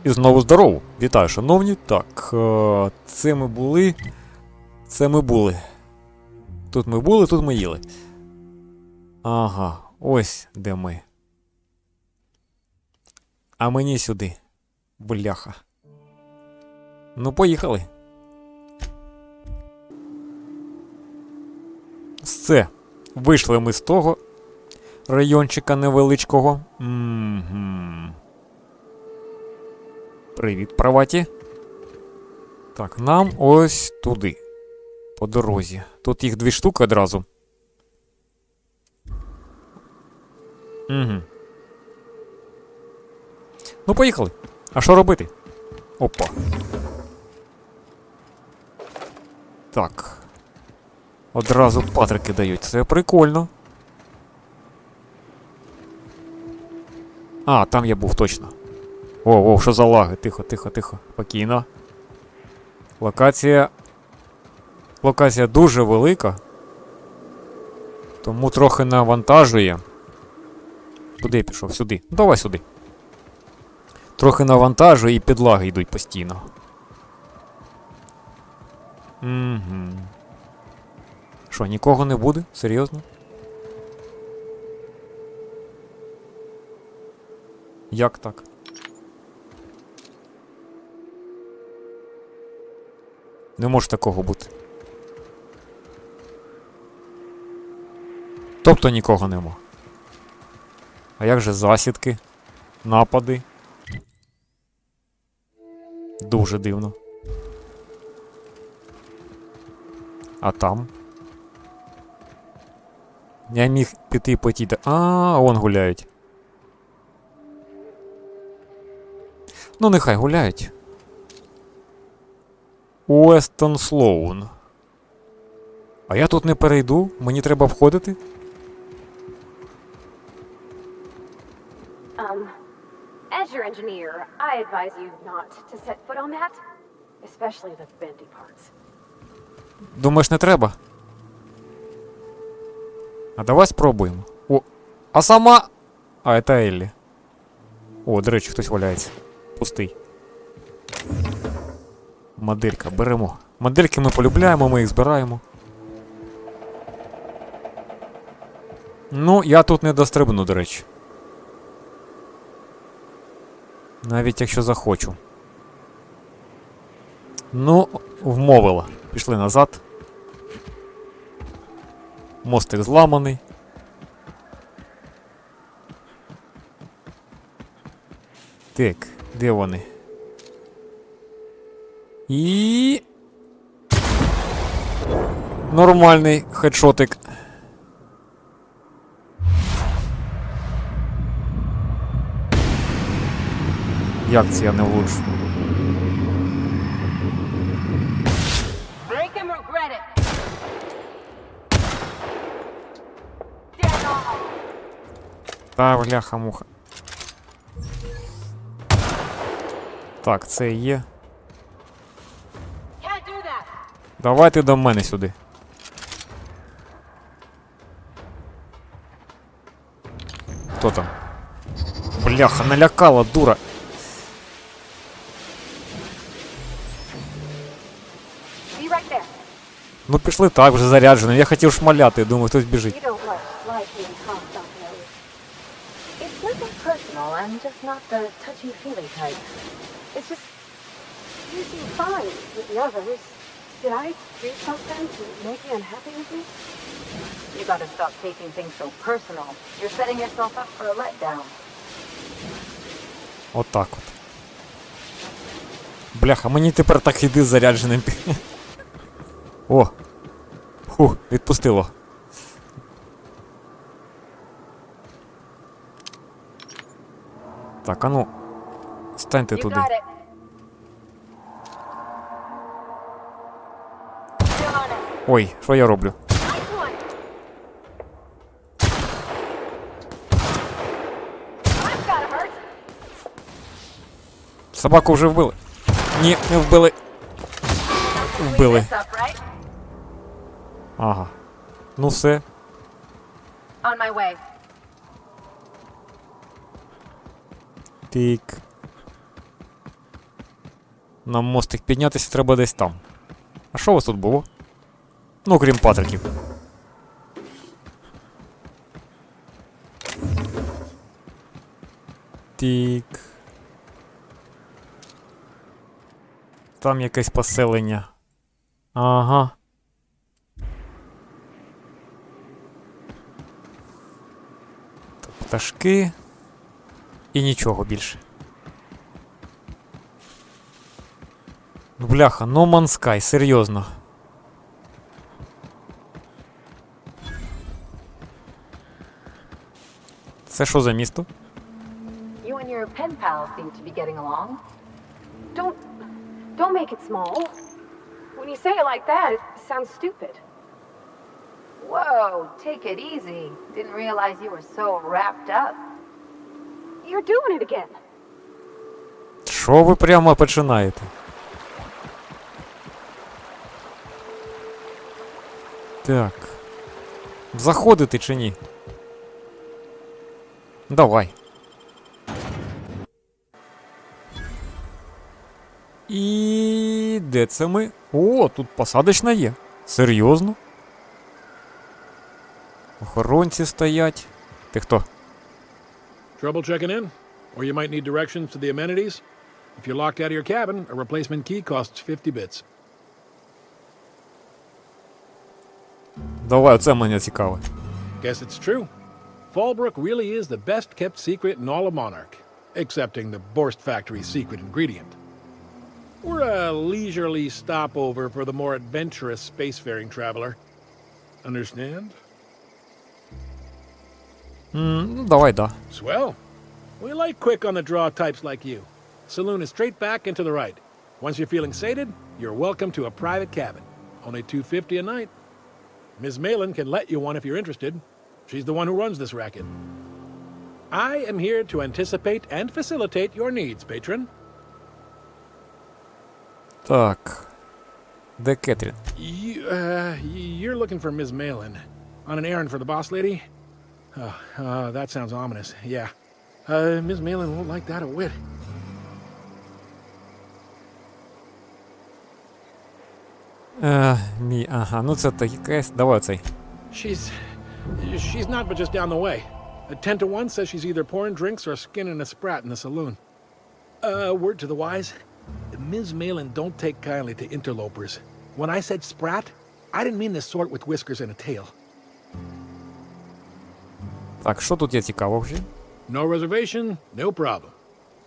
І знову здорово! Вітаю, шановні. Так, це ми були. Це ми були. Тут ми були, тут ми їли. Ага, ось де ми. А мені сюди. Бляха. Ну, поїхали. Все. Вийшли ми з того райончика невеличкого. Привіт, праваті. Так, нам ось туди. По дорозі. Тут їх 2 штуки одразу. Угу. Ну, поїхали. А що робити? Опа. Так. Одразу патрики дають. Це прикольно. А, там я був точно. О, що за лаги? Тихо, тихо, тихо. Спокійно. Локація дуже велика. Тому трохи навантажує. Куди я пішов? Сюди. Ну, давай сюди. Трохи навантажує і підлаги йдуть постійно. Угу. Що, нікого не буде? Серйозно? Як так? Не може такого бути. Тобто нікого нема. А як же засідки? Напади? Дуже дивно. А там? Я міг піти потіти. А, вон гуляють. Ну, нехай гуляють. Уестон Слоун. А я тут не перейду? Мені треба входити? As your engineer, I advise you not to set foot on that, especially the bendy parts. Думаєш, не треба? А давай спробуємо. О, а сама... А, це Еллі. О, до речі, хтось валяється. Пустий. Моделька, беремо. Модельки ми полюбляємо, ми їх збираємо. Ну, я тут не дострибну, до речі. Навіть якщо захочу. Ну, вмовила. Пішли назад. Мостик зламаний. Так, де вони? І... Нормальний хедшотик. Як це я не влучу? Та, бляха-муха. Так, це є. Давай ти до мене сюди. Хто там? Бляха, налякала, дура. Ну пішли так, вже заряджено. Я хотів шмаляти, думаю, хтось біжить. Отак от. Бляха, мені тепер так іди зарядженим. О! Фух, відпустило. Так, а ну, станьте туди. Ой, що я роблю? Собаку вже вбили. Ні, не вбили. Вбили. Ага. Ну все. Тик. Нам мостик піднятися треба десь там. А що у вас тут було? Ну, крім патриків. Тік. Там якесь поселення. Ага. Пташки. І нічого більше. Бляха, No Man's Sky, серйозно. Це що за місто? You and your pen pal seem to be getting along. Don't make it small. When you say it like that, it sounds stupid. Whoa, take it easy. Didn't realize you were so wrapped up. You're doing it again. Що ви прямо починаєте? Так. Заходити чи ні? Давай. І де це ми? О, тут посадочна є. Серйозно? Охоронці стоять. Ти хто? Trouble checking in? Or you might need directions to the amenities? If you're locked out of your cabin, a replacement key costs 50 bits. Давай, оце мене цікаве. Guess it's true. Fallbrook really is the best kept secret in all of Monarch, excepting the Borst Factory's secret ingredient. We're a leisurely stopover for the more adventurous spacefaring traveler. Understand? Ну, давай, да. Swell. We like quick on the draw types like you. Saloon is straight back and to the right. Once you're feeling sated, you're welcome to a private cabin. Only $250 a night. Ms. Malin can let you one if you're interested. She's the one who runs this racket. I am here to anticipate and facilitate your needs, patron. Так. Де Кетрін? You're looking for Ms. Malin. On an errand for the boss lady? That sounds ominous. Yeah. Ms. Malin won't like that a whit. Ага, ну це так якась. Давай цей. She's not but just down the way. 10 to 1 says she's either pouring drinks or skinning a sprat in the saloon. Word to the wise. Ms. Malin don't take kindly to interlopers. When I said sprat, I didn't mean the sort with whiskers and a tail. Так, що тут є цікаво вже? No reservation, no problem.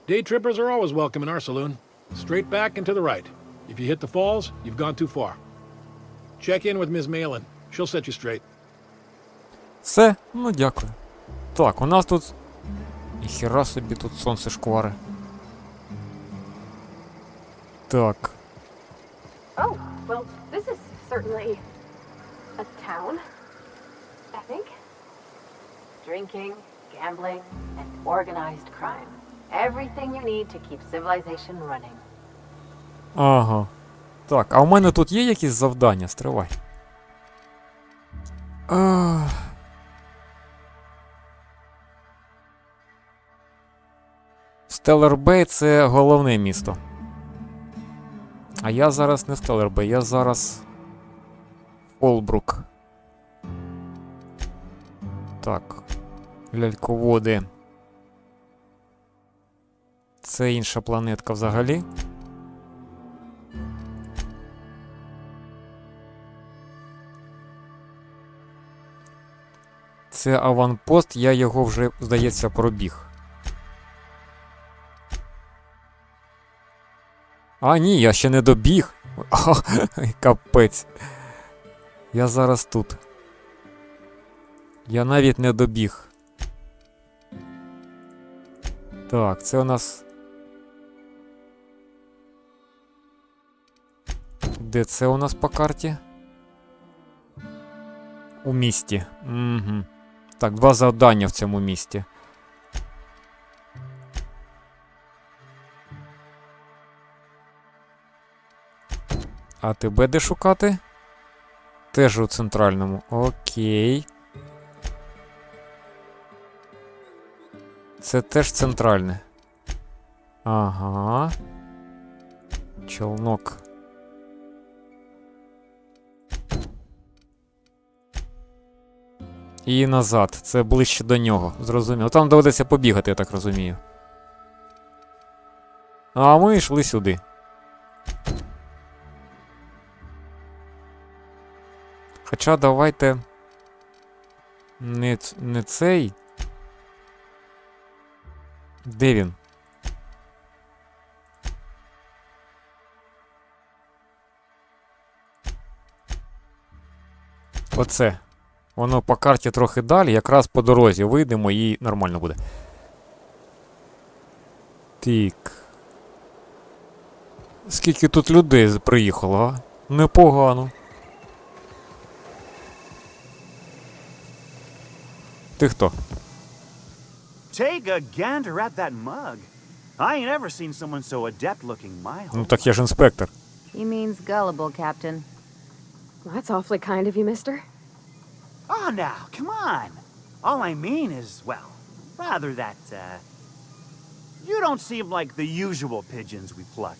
Day trippers are always welcome in our saloon. Straight back and to the right. If you hit the falls, you've gone too far. Check in with Ms. Malin. She'll set you straight. Все? Ну дякую. Так, у нас тут... Ніхера собі тут сонце шквари. Так. Oh, well, this is certainly a town, I think. Drinking, gambling, and organized crime. Everything you need to keep civilization running. Ага. Так, а у мене тут є якісь завдання? Стривай. Стеллар Бей — це головне місто. А я зараз не в Стеллар Бей, я зараз Фолбрук. Так. Ляльководи. Це інша планетка взагалі. Це аванпост, я його вже, здається, пробіг. А, ні, я ще не добіг. Капець. Я зараз тут. Я навіть не добіг. Так, це у нас... Де це у нас по карті? У місті. Угу. Так, 2 завдання в цьому місті. А тебе де шукати? Теж у центральному. Окей. Це теж центральне. Ага. Челнок. І назад. Це ближче до нього. Зрозуміло. Там доведеться побігати, я так розумію. А ми йшли сюди. Хоча давайте... Не цей. Де він? Оце. Воно по карті трохи далі, якраз по дорозі вийдемо і нормально буде. Так. Скільки тут людей приїхало, а? Непогано. Ти хто? Take a gander at that mug. I ain't ever seen someone so adept looking my Ну whole так я ж інспектор. He means gullible, Captain. Well, that's awfully kind of you, mister. Oh, now, come on. All I mean is, well, rather that, you don't seem like the usual pigeons we pluck.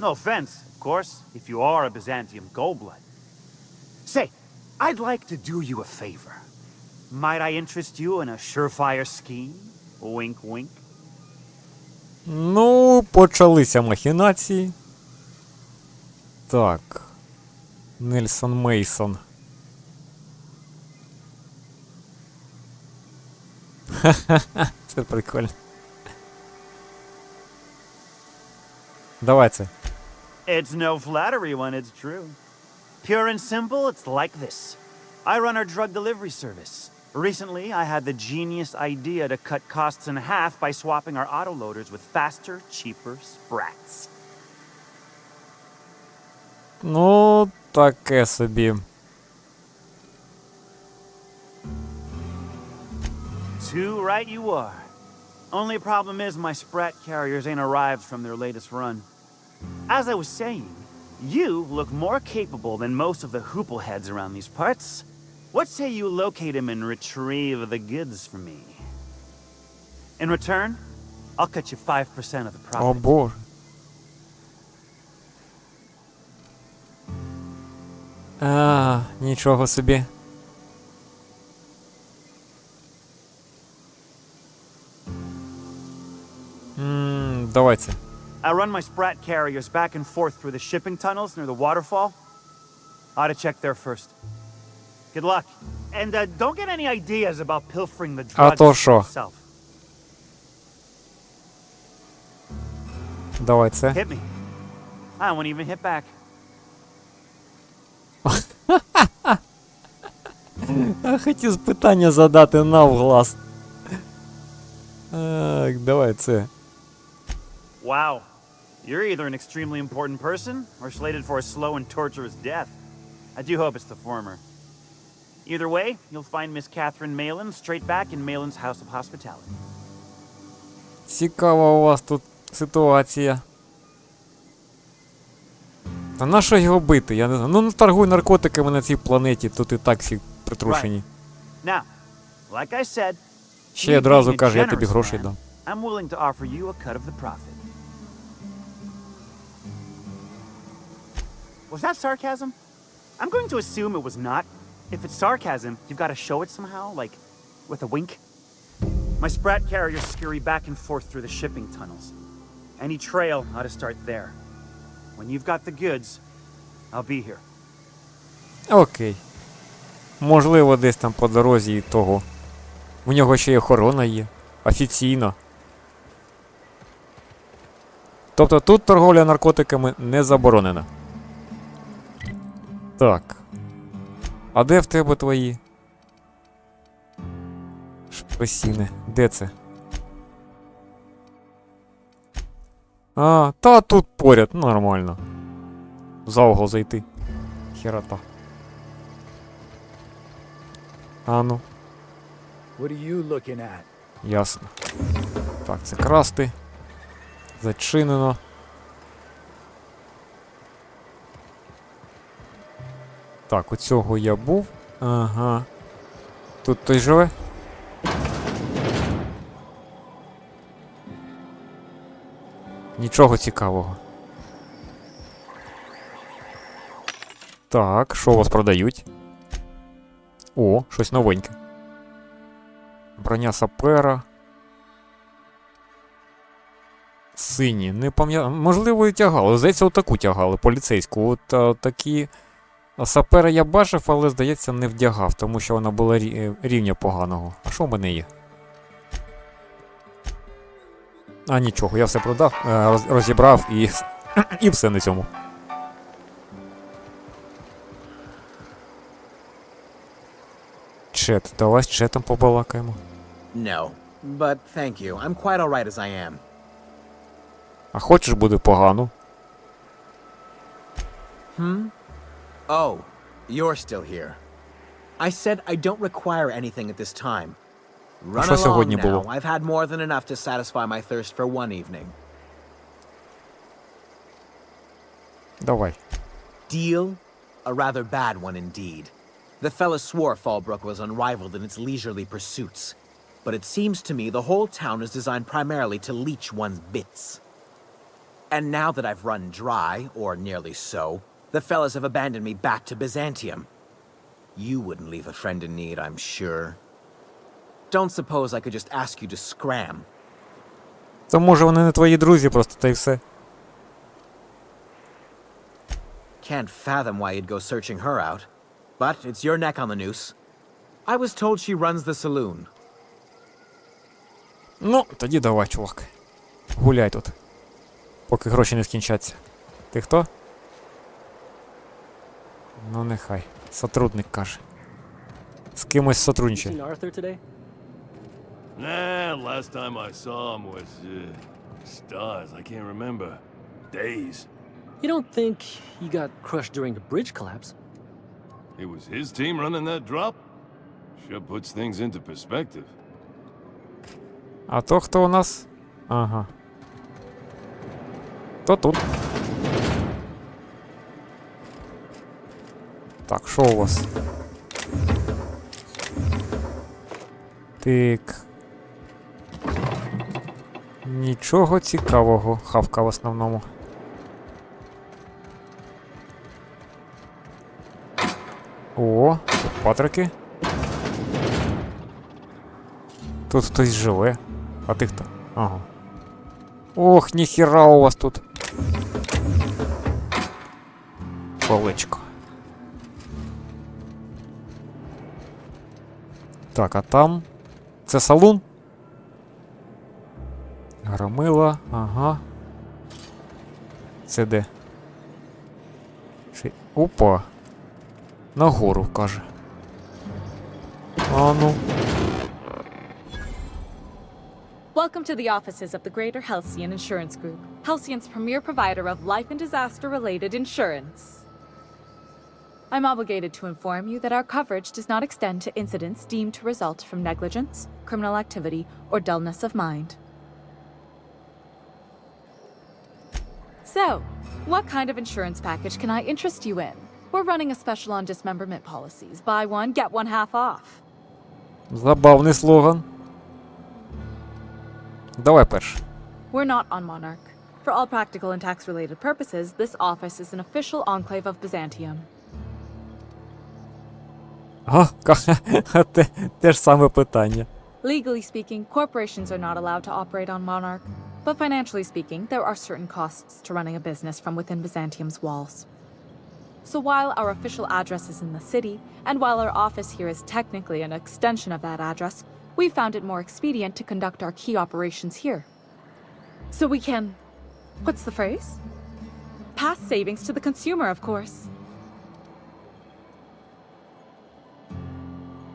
No offense, of course, if you are a Byzantium goldblood. Say, I'd like to do you a favor. Might I interest you in a surefire scheme? Wink, wink. Ну, почалися махінації. Так. Нельсон Мейсон. Ха-ха-ха, це прикольно. Давай це. It's no flattery when it's true. Pure and simple, it's like this. I run our drug delivery service. Recently, I had the genius idea to cut costs in half by swapping our autoloaders with faster, cheaper sprats. Ну, таке собі. Too right you are. Only problem is my sprat carriers ain't arrived from their latest run. As I was saying, you look more capable than most of the hoople heads around these parts. What say you locate him and retrieve the goods for me? In return, I'll cut you 5% of the О profit. боже. А, нічого собі. Давайте. I run my sprat carriers back and forth through the shipping tunnels near the waterfall. Ought to check there first. Good luck. And don't get any ideas about pilfering the А drugs то for що? yourself. Давай це. Hit me. I won't even hit back. Хотів питання задати навглас. Так, давай це. Wow. You're either an extremely important person or slated for a slow and torturous death. I do hope it's the former. Either way, you'll find Miss Catherine Malin straight back in Malin's House of Hospitality. Цікава у вас тут ситуація. Та на що його бити? Я не знаю. Ну, торгуй наркотиками на цій планеті, тут і так всі притрушені. Now, like I said, Ще me одразу being a каже, я тобі generous грошей man, дам. I'm willing to offer you a cut of the profit. Was that sarcasm? I'm going to assume it was not. If it's sarcasm, you've got to show it somehow, like with a wink. My sprat carriers scurry back and forth through the shipping tunnels. Any trail ought to start there. When you've got the goods, I'll be here. Окей. Можливо, десь там по дорозі і того. У нього ще й охорона є. Офіційно. Тобто тут торговля наркотиками не заборонена. Так. А де в тебе твої? Шпресіни. Де це? А, та тут поряд, нормально. За угол зайти. Херота. А ну. What are you looking at? Ясно. Так, це красти. Зачинено. Так, у цього я був. Ага. Тут той живе? Нічого цікавого. Так, що у вас продають? О, щось новеньке. Броня сапера. Сині, не пам'ятаю. Можливо, і тягали. Здається, отаку тягали, поліцейську. От такі сапери я бачив, але, здається, не вдягав, тому що вона була рівня поганого. А що в мене є? А нічого, я все продав, розібрав і, і все на цьому. Чет, давай з четом побалакаємо. No, but thank you. I'm quite alright as I am. А хочеш буде погано? Oh, you're still here. I said I don't require anything at this time. Run що along сьогодні now. було? I've had more than enough to satisfy my thirst for one evening. Давай. Deal? A rather bad one indeed. The fella swore Fallbrook was unrivaled in its leisurely pursuits. But it seems to me the whole town is designed primarily to leech one's bits. And now that I've run dry, or nearly so, the fellas have abandoned me back to Byzantium. You wouldn't leave a friend in need, I'm sure. Don't suppose I could just ask you to scram. То може вони не твої друзі просто, та й все. Can't fathom why you'd go searching her out. But it's your neck on the noose. I was told she runs the saloon. Ну, тоді давай, чувак. Гуляй тут. Поки гроші не скінчаться. Ти хто? Ну нехай. Сотрудник каже. З кимось сотрудничає. Seen Arthur today? Nah, last time I saw him was, stars, I can't remember. Days. You don't think he got crushed during the bridge collapse? It was his team running that drop? Sure puts things into perspective. А то хто у нас? Ага. То тут. Так, що у вас? Так. Нічого цікавого. Хавка в основному. О, тут патрики. Тут хтось живе. А ти хто? Ага. Ох, ніхіра у вас тут. Колечко. Так, а там... Це салун? Громила, ага. Це де? Опа. Нагору, каже. А ну. Welcome to the offices of the Greater Halcyon Insurance Group, Halcyon's premier provider of life and disaster-related insurance. I'm obligated to inform you that our coverage does not extend to incidents deemed to result from negligence, criminal activity, or dullness of mind. So, what kind of insurance package can I interest you in? We're running a special on dismemberment policies. Buy one, get one half off. Забавний слоган. Давай перше. We're not on Monarch. For all practical and tax-related purposes, this office is an official enclave of Byzantium. Ага, те ж саме питання. Legally speaking, corporations are not allowed to operate on Monarch. But financially speaking, there are certain costs to running a business from within Byzantium's walls. So while our official address is in the city, and while our office here is technically an extension of that address, we found it more expedient to conduct our key operations here. So we can... what's the phrase? Pass savings to the consumer, of course.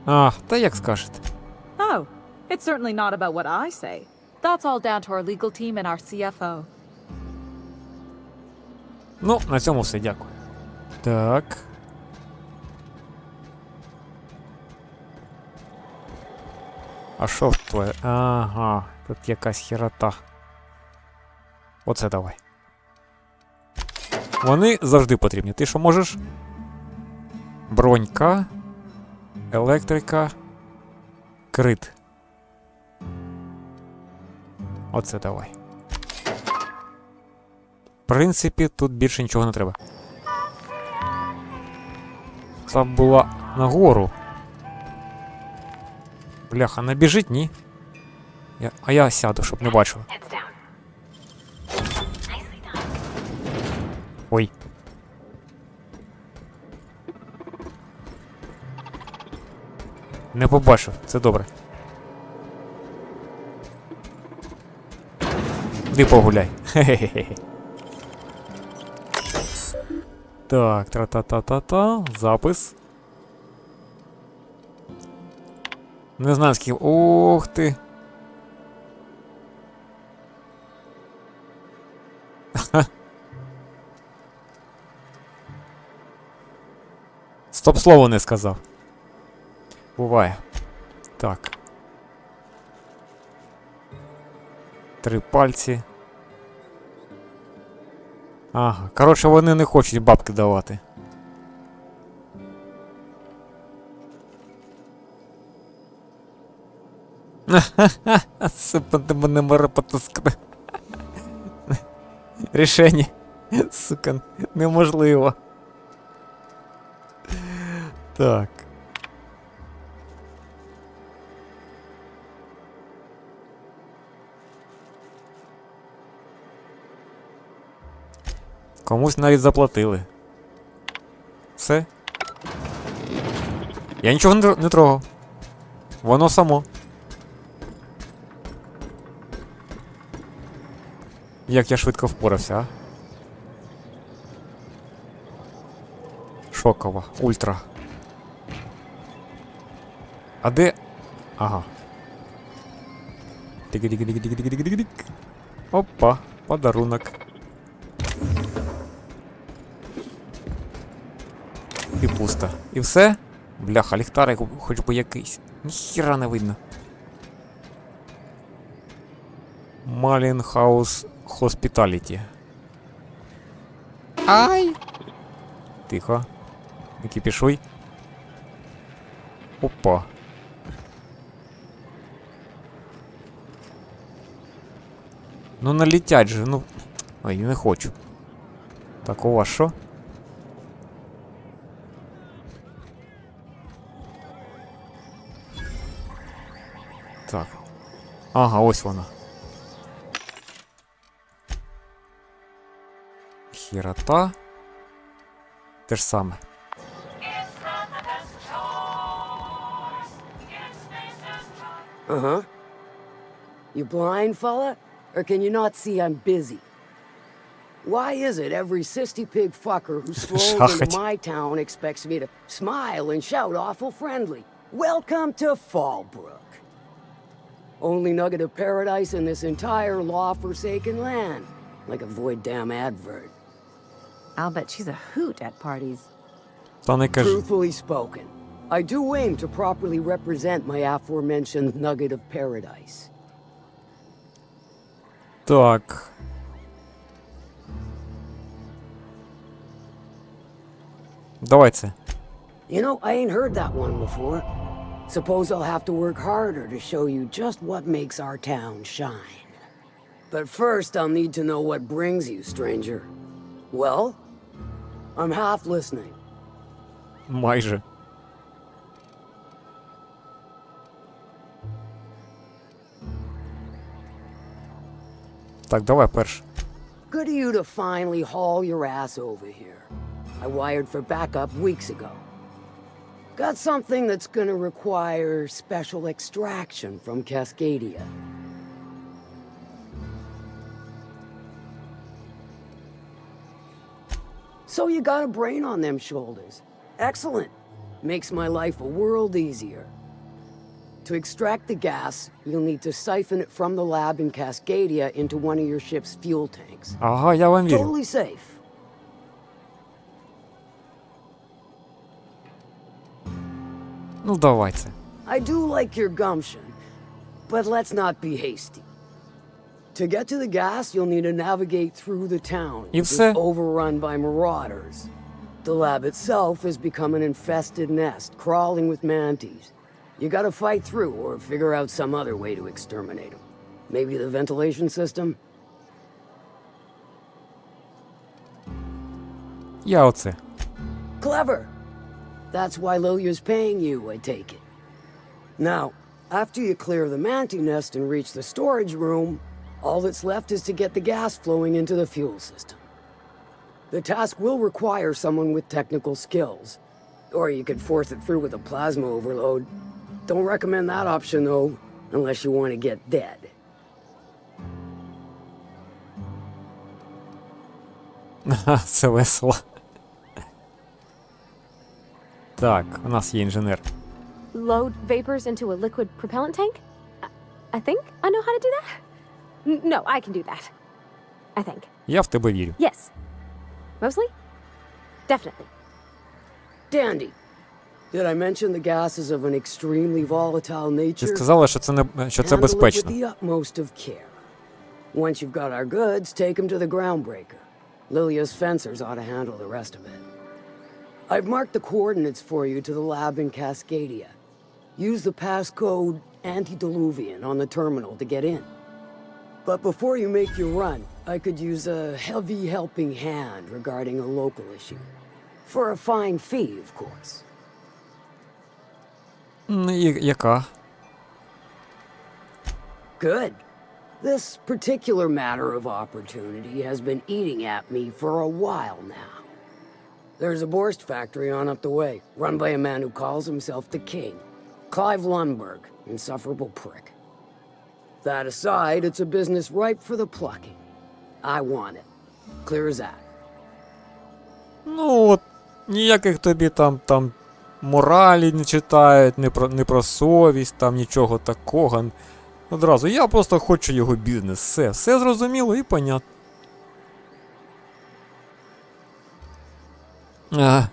А, та як скажете. Oh, it's certainly not about what I say. That's all down to our legal team and our CFO. Ну, на цьому все, дякую. Так. А що твоє? Ага, тут якась хірота. Оце давай. Вони завжди потрібні. Ти що можеш? Бронька. Електрика. Крит. Оце давай. В принципі, тут більше нічого не треба. Та була нагору. Бляха, не біжить, ні? А я сяду, щоб не бачив. Heads down. Nicely done. Ой. Не побачив, це добре. Іди погуляй. Хе-хе-хе. Так, тра-та-та-та-та. Запис. Не знаю скільки. Ох ти. Стоп, слово не сказав. Буває. Так. 3 пальці. Ага. Коротше, вони не хочуть бабки давати. Сипати мене мера потискати. Рішення. Сука, неможливо. Так. Комусь навіть заплатили. Все. Я нічого не трогав. Воно само. Як я швидко впорався, а? Шокова, ультра. А де? Ага. Тик-тик-тик-тик-тик-тик-тик-тик. Опа, подарунок. І пусто. І все? Бляха, ліхтарик хоч би якийсь. Ніхіра не видно. Малінхаус Хоспіталіті. Ай! Тихо. Не кипішуй. Опа. Ну налетять же, ну. Ой, не хочу. Так, у вас що? Так. Ага, ось вона. Хірота. Те ж саме. Uh-huh. You blind, fella? Or can you not see I'm busy? Why is it every sissy pig fucker who strolls into my town expects me to smile and shout awful friendly? Welcome to Fallbrook. Only nugget of paradise in this entire law-forsaken land. Like a void damn advert. I'll bet she's a hoot at parties. Та не кажи. Truthfully spoken, I do aim to properly represent my aforementioned nugget of paradise. Так. Давай це. You know, I ain't heard that one before. Suppose I'll have to work harder to show you just what makes our town shine. But first, I'll need to know what brings you, stranger. Well, I'm half listening. Майже. Так, давай перш. Good of you to finally haul your ass over here. I wired for backup weeks ago. Got something that's gonna require special extraction from Cascadia. So you got a brain on them shoulders. Excellent. Makes my life a world easier. To extract the gas, you'll need to siphon it from the lab in Cascadia into one of your ship's fuel tanks. Ага, я вам вірю. Totally safe. Ну давайте. I do like your gumption, but let's not be hasty. To get to the gas, you'll need to navigate through the town, І which is все. overrun by marauders. The lab itself has become an infested nest, crawling with mantis. You gotta fight through or figure out some other way to exterminate them. Maybe the ventilation system? Я оце. Clever. That's why Lilia's paying you, I take it. Now, after you clear the manti nest and reach the storage room, all that's left is to get the gas flowing into the fuel system. The task will require someone with technical skills, or you could force it through with a plasma overload. Don't recommend that option, though, unless you want to get dead. Ха, це весело. Так, у нас є інженер. Load vapors into a liquid propellant tank? I think I know how to do that. No, I can do that. I think. Я в тебе вірю. Yes. Mostly? Definitely. Dandy. Did I mention the gas is of an extremely volatile nature? Ти сказала, що це Handle it with безпечно. the utmost of care. Once you've got our goods, take them to the groundbreaker. Lilia's fencers ought to handle the rest of it. I've marked the coordinates for you to the lab in Cascadia. Use the passcode Antediluvian on the terminal to get in. But before you make your run, I could use a heavy helping hand regarding a local issue. For a fine fee, of course. Яка? Good. This particular matter of opportunity has been eating at me for a while now. There's a Borst factory on up the way, run by a man who calls himself the King. Clive Lundberg, insufferable prick. That aside, it's a business ripe for the plucking. I want it. Clear as that. Ну от, ніяких тобі там моралі не читають, не про совість, там нічого такого. Одразу, я просто хочу його бізнес. Все зрозуміло і понятно. Ага.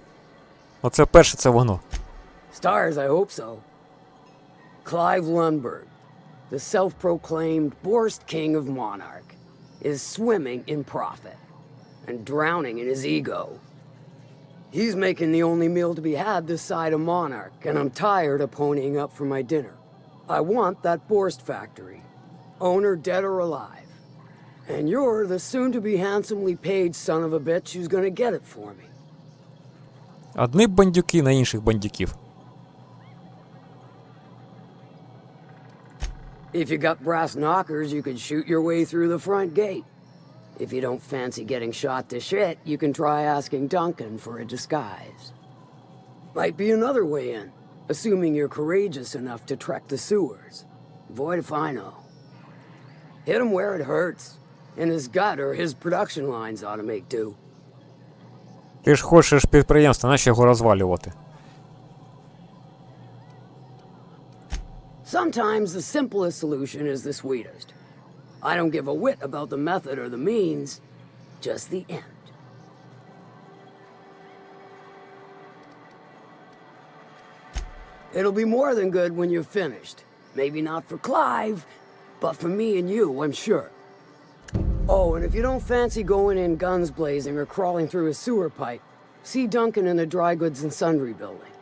Оце перше, це воно. Stars, I hope so. Clive Lundberg, the self-proclaimed Borst King of Monarch, is swimming in profit and drowning in his ego. He's making the only meal to be had this side of Monarch, and I'm tired of ponying up for my dinner. I want that Borst factory, owner dead or alive. And you're the soon-to-be handsomely paid son of a bitch who's gonna get it for me. Одні бандюки на інших бандюків. If you got brass knockers, you could shoot your way through the front gate. If you don't fancy getting shot to shit, you can try asking Duncan for a disguise. Might be another way in, assuming you're courageous enough to trek the sewers. Void if I know. Hit him where it hurts. In his gut or his production lines ought to make do. Ти ж хочеш підприємство, наче його розвалювати. Sometimes the simplest solution is the sweetest. I don't give a whit about the method or the means, just the end. It'll be more than good when you're finished. Maybe not for Clive, but for me and you, I'm sure. Oh, and if you don't fancy going in guns blazing or crawling through a sewer pipe, see Duncan in the dry goods and sundry building.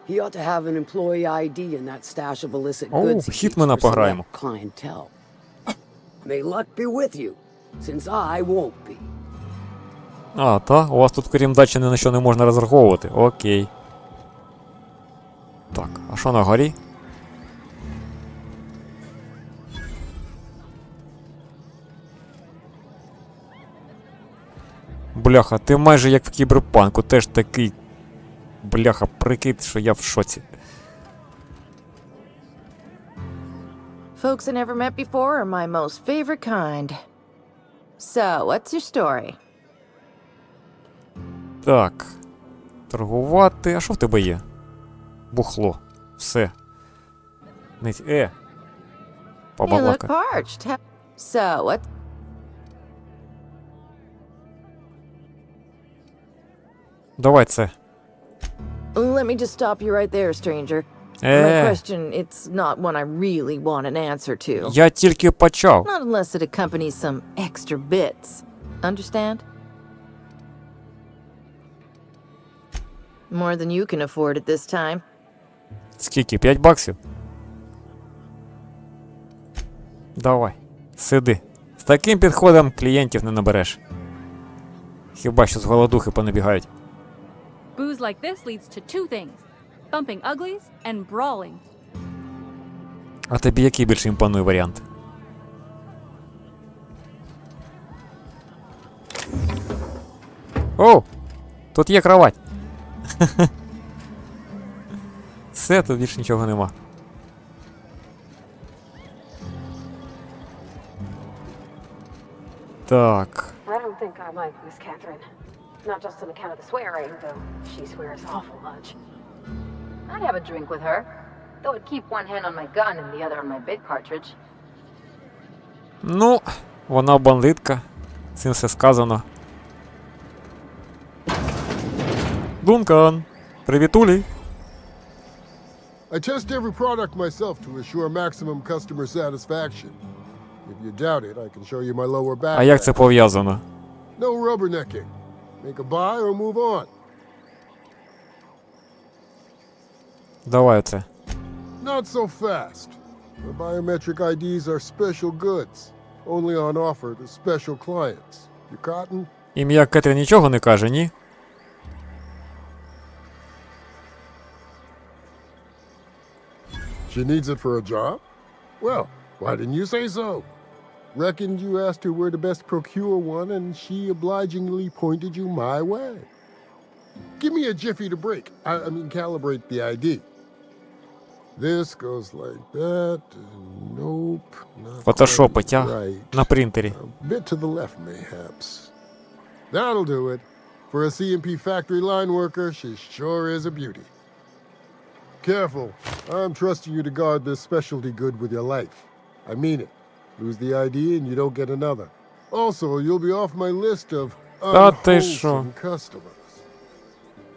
He ought to have an employee ID in that stash of illicit goods he keeps Хітмена for пограємо. select clientele. May luck be with you, since I won't be. А, та? У вас тут, крім дачі, ні на що не можна розраховувати. Окей. Так, а що на горі? Бляха, ти майже як в кіберпанку, теж такий, бляха, прикид, що я в шоці. Folks I never met before are my most favorite kind. So, what's your story? Так. Торгувати. А що в тебе є? Бухло. Все. You look Побалака. parched. So, what? Давай це. Let me just stop you right there, stranger. My question, it's not one I really want an answer to. Я тільки почав. Not unless it accompanies some extra bits. Understand? More than you can afford at this time. Скільки? 5 баксів? Давай. Сиди. З таким підходом клієнтів не набереш. Хіба що з голодухи понабігають. Booze like this leads to two things: bumping uglies and brawling. А тобі який більше імпонує варіант? О! Тут є кровать. Все, тут більше нічого нема. Так. I don't think I like Miss Catherine. Not just on account of the swearing, though she swears awful much. I'd have a drink with her, though I'd keep one hand on my gun and the other on my bit cartridge. Ну, вона бандитка. Цим все сказано. Дункан! Привітулі! I test every product myself to assure maximum customer satisfaction. If you doubt it, I can show you my lower back. А як це пов'язано? No rubbernecking. Make a buy or move on. Давай оце. Not so fast. The biometric IDs are special goods, only on offer to special clients. You cotton? Ім'я Кетрін нічого не каже, ні? She needs it for a job? Well, why didn't you say so? Reckoned you asked her where to best procure one, and she obligingly pointed you my way. Give me a jiffy to break. I mean, calibrate the ID. This goes like that. Nope. Not Фотошопить, quite а? right. На принтері. A bit to the left, mayhaps. That'll do it. For a CMP factory line worker, she sure is a beauty. Careful. I'm trusting you to guard this specialty good with your life. I mean it. Lose the ID and you don't get another. Also, you'll be off my list of Та ти що? unwholesome customers.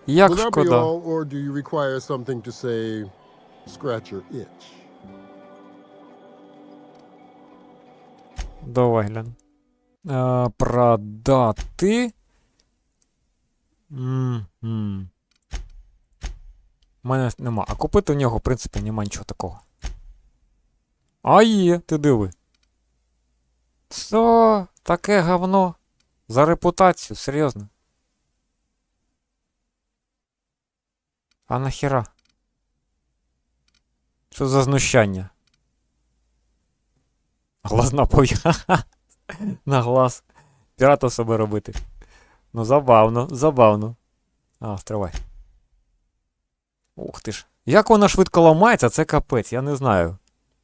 Як Will that be шкода. all, or do you require something to say, scratch your itch? Давай глянь. Продати. М-м. У мене нема. А купити в нього, в принципі, нема нічого такого. А є, ти диви. Що? Таке говно. За репутацію, серйозно. А нахіра? Що за знущання? Глазна пов'язка. На глаз. Пірата себе робити. Ну, забавно, забавно. А, стривай. Ух ти ж. Як вона швидко ламається, це капець, я не знаю.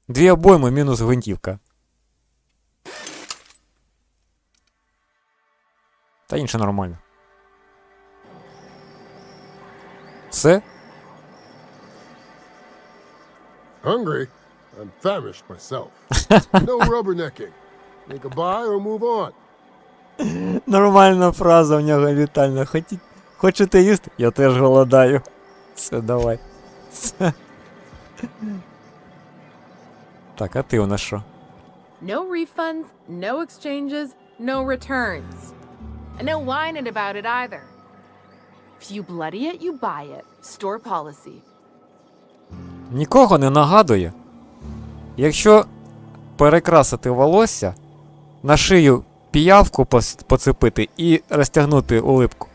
2 обойми мінус гвинтівка. Та інше нормально. Все? Hungry? I'm famished myself. No rubbernecking. Make a buy or move on. Нормальна фраза в нього вітальна. Хочете їсти? Я теж голодаю. Все, давай. Все. Так, а ти у нас що? No refunds, no exchanges, no returns. And no whining about it either. If you bloody it, you buy it. Store policy. Нікого не нагадує. Якщо перекрасити волосся, на шию піявку поцепити і розтягнути улипку.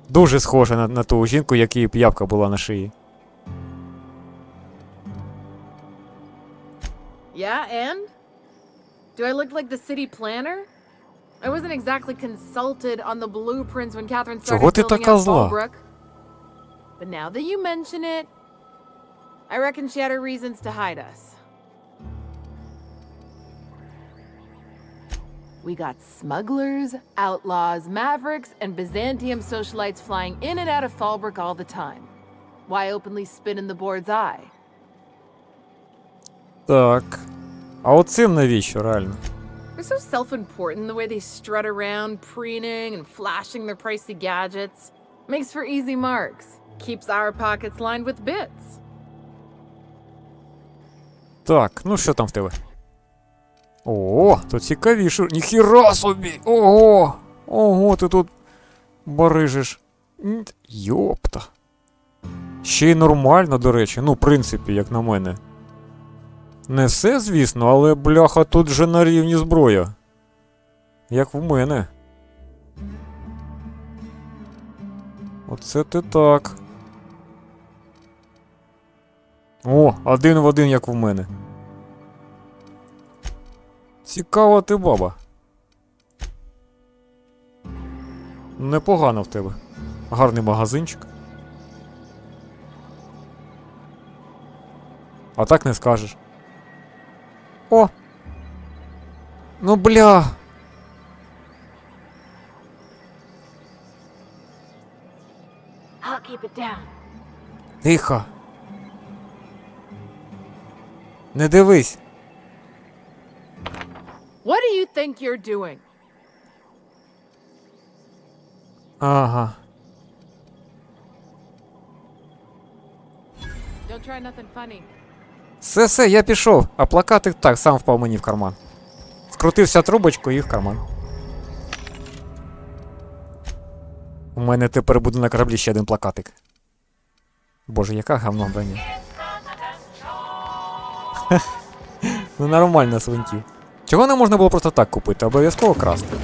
Дуже схоже на ту жінку, якій піявка була на шиї. Yeah, and? Do I look like the city planner? I wasn't exactly consulted on the blueprints when Catherine Чого started ти building така out зла? Fallbrook. But now that you mention it, I reckon she had her reasons to hide us. We got smugglers, outlaws, mavericks, and Byzantium socialites flying in and out of Fallbrook all the time. Why openly spit in the board's eye? Так. А оцим навіщо, реально? They're so self-important the way they strut around, preening and flashing their pricey gadgets. Makes for easy marks. Keeps our pockets lined with bits. Так, ну що там в тебе? О, тут цікавіше. Ніхіра собі! Ого! Ого, ти тут барижиш. Йопта. Ще й нормально, до речі. Ну, в принципі, як на мене. Не все, звісно, але, бляха, тут вже на рівні зброя. Як в мене. Оце ти так. О, один в один, як у мене. Цікава ти баба. Непогано в тебе. Гарний магазинчик. А так не скажеш. О! Ну бля! I'll keep it down. Тихо. Не дивись. What do you think you're doing? Ага. Don't try nothing funny. Все, я пішов, а плакатик так сам впав мені в карман. Скрутився трубочкою і в карман. У мене тепер буде на кораблі ще один плакатик. Боже, яка говно броня. Ну нормально свинтів. Чого не можна було просто так купити? Обов'язково красти.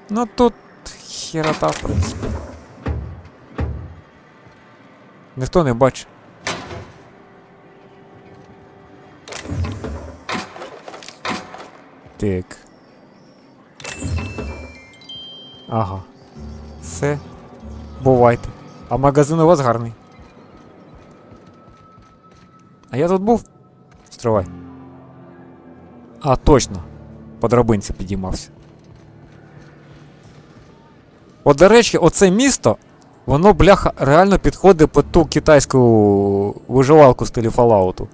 Ну тут херота, в принципі. Ніхто не бачить. Так. Ага. Все. Бувайте. А магазин у вас гарний. А я тут був? Стривай. А, точно. По драбинці підіймався. От, до речі, оце місто, воно, бляха, реально підходить під ту китайську виживалку в стилі Fallout.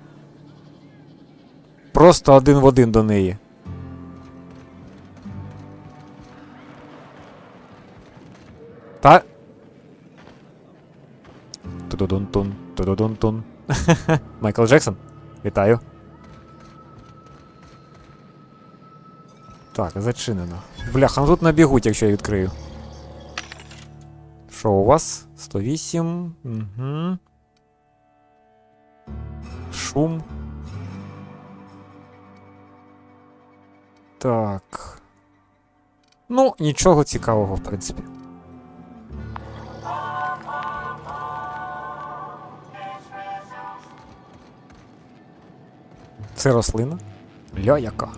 Просто один в один до неї. Та... Тудудун-тун, тудудун-тун. Майкл Джексон, вітаю. Так, зачинено. Бляха, ну тут набігуть, якщо я відкрию. Що у вас? 108. Угу. Шум. Так. Ну, нічого цікавого, в принципі. Це рослина? Ля яка.